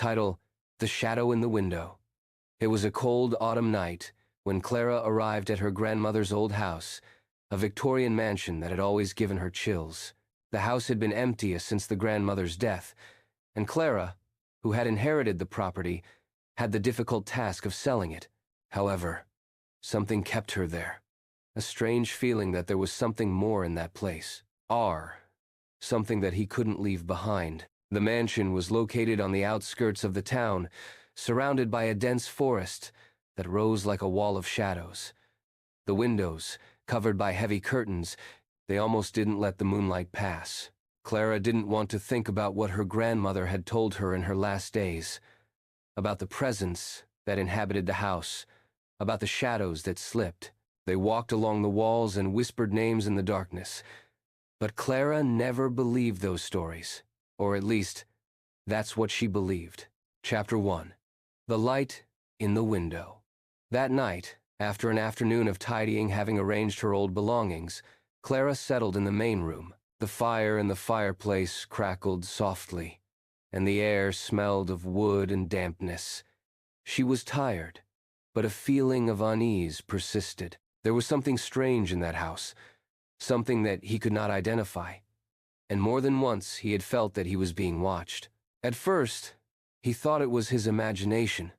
Title: The Shadow in the Window. It was a cold autumn night when Clara arrived at her grandmother's old house, a Victorian mansion that had always given her chills. The house had been empty since the grandmother's death, and Clara, who had inherited the property, had the difficult task of selling it. However, something kept her there. A strange feeling that there was something more in that place. Something that he couldn't leave behind. The mansion was located on the outskirts of the town, surrounded by a dense forest that rose like a wall of shadows. The windows, covered by heavy curtains, they almost didn't let the moonlight pass. Clara didn't want to think about what her grandmother had told her in her last days, about the presence that inhabited the house, about the shadows that slipped. They walked along the walls and whispered names in the darkness. But Clara never believed those stories, or at least, that's what she believed. Chapter 1. The Light in the Window. That night, after an afternoon of tidying, having arranged her old belongings, Clara settled in the main room. The fire in the fireplace crackled softly, and the air smelled of wood and dampness. She was tired, but a feeling of unease persisted. There was something strange in that house, something that he could not identify, and more than once he had felt that he was being watched. At first, he thought it was his imagination,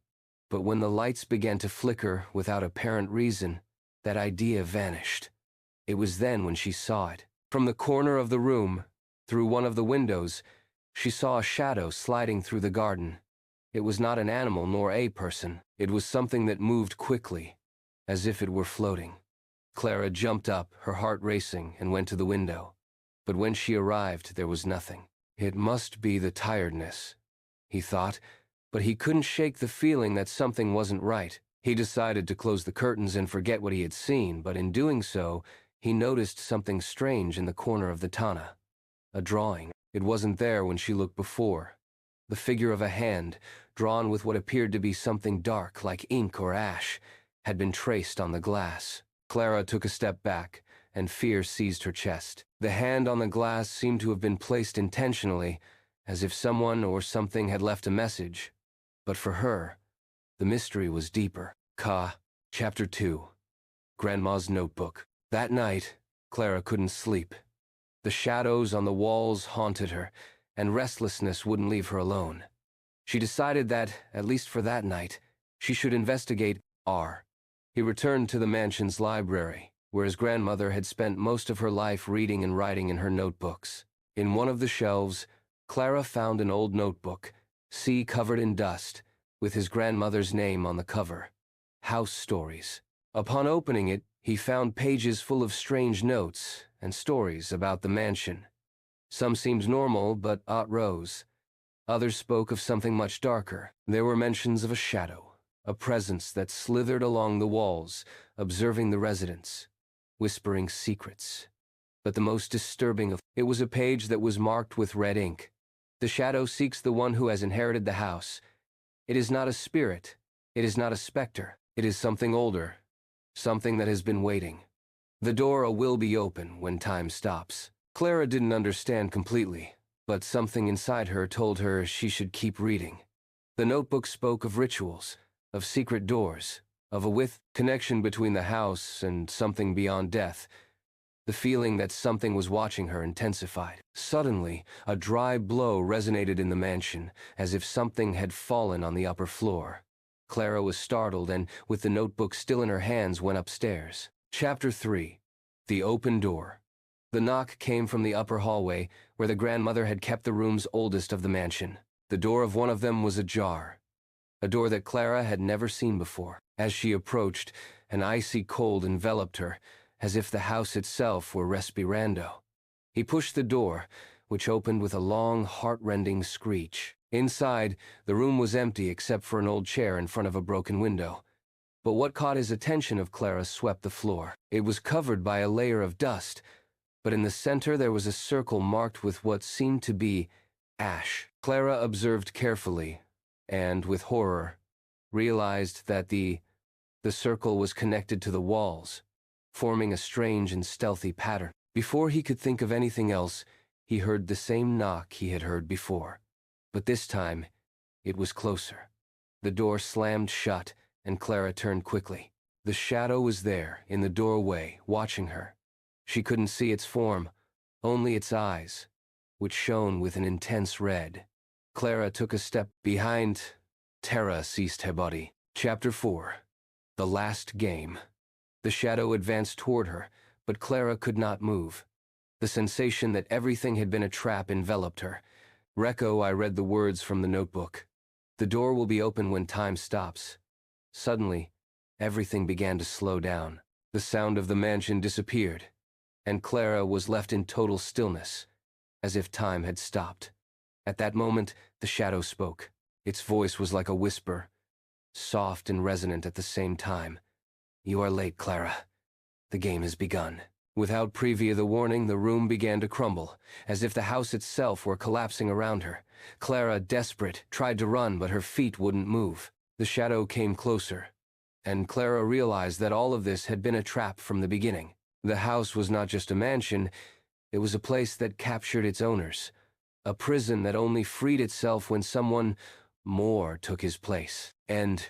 but when the lights began to flicker without apparent reason, that idea vanished. It was then when she saw it. From the corner of the room, through one of the windows, she saw a shadow sliding through the garden. It was not an animal nor a person. It was something that moved quickly, as if it were floating. Clara jumped up, her heart racing, and went to the window. But when she arrived, there was nothing. It must be the tiredness, he thought, but he couldn't shake the feeling that something wasn't right. He decided to close the curtains and forget what he had seen, but in doing so, he noticed something strange in the corner of the Tana. A drawing. It wasn't there when she looked before. The figure of a hand, drawn with what appeared to be something dark like ink or ash, had been traced on the glass. Clara took a step back, and fear seized her chest. The hand on the glass seemed to have been placed intentionally, as if someone or something had left a message. But for her, the mystery was deeper. Chapter 2. Grandma's Notebook. That night, Clara couldn't sleep. The shadows on the walls haunted her, and restlessness wouldn't leave her alone. She decided that, at least for that night, she should investigate He returned to the mansion's library, where his grandmother had spent most of her life reading and writing in her notebooks. In one of the shelves, Clara found an old notebook, covered in dust, with his grandmother's name on the cover. House Stories. Upon opening it, he found pages full of strange notes and stories about the mansion. Some seemed normal, but rose. Others spoke of something much darker. There were mentions of a shadow, a presence that slithered along the walls, observing the residents, whispering secrets. But the most disturbing of it was a page that was marked with red ink. The shadow seeks the one who has inherited the house. It is not a spirit. It is not a specter. It is something older, something that has been waiting. The door will be open when time stops. Clara didn't understand completely, but something inside her told her she should keep reading. The notebook spoke of rituals, of secret doors, of a connection between the house and something beyond death. The feeling that something was watching her intensified. Suddenly, a dry blow resonated in the mansion, as if something had fallen on the upper floor. Clara was startled and, with the notebook still in her hands, went upstairs. Chapter 3. The Open Door. The knock came from the upper hallway, where the grandmother had kept the rooms oldest of the mansion. The door of one of them was ajar, a door that Clara had never seen before. As she approached, an icy cold enveloped her, as if the house itself were respirando. He pushed the door, which opened with a long, heart-rending screech. Inside, the room was empty except for an old chair in front of a broken window. But what caught his attention of Clara swept the floor. It was covered by a layer of dust, but in the center there was a circle marked with what seemed to be ash. Clara observed carefully, and, with horror, realized that the circle was connected to the walls, forming a strange and stealthy pattern. Before he could think of anything else, he heard the same knock he had heard before. But this time, It was closer. The door slammed shut, and Clara turned quickly. The shadow was there, in the doorway, watching her. She couldn't see its form, only its eyes, which shone with an intense red. Clara took a step behind. Terror seized her body. Chapter 4. The Last Game. The shadow advanced toward her, but Clara could not move. The sensation that everything had been a trap enveloped her. "Recco," I read the words from the notebook. "The door will be open when time stops." Suddenly, everything began to slow down. The sound of the mansion disappeared, and Clara was left in total stillness, as if time had stopped. At that moment, the shadow spoke. Its voice was like a whisper, soft and resonant at the same time. "You are late, Clara. The game has begun." Without preview the warning, the room began to crumble, as if the house itself were collapsing around her. Clara, desperate, tried to run, but her feet wouldn't move. The shadow came closer, and Clara realized that all of this had been a trap from the beginning. The house was not just a mansion, it was a place that captured its owners, a prison that only freed itself when someone more took his place. And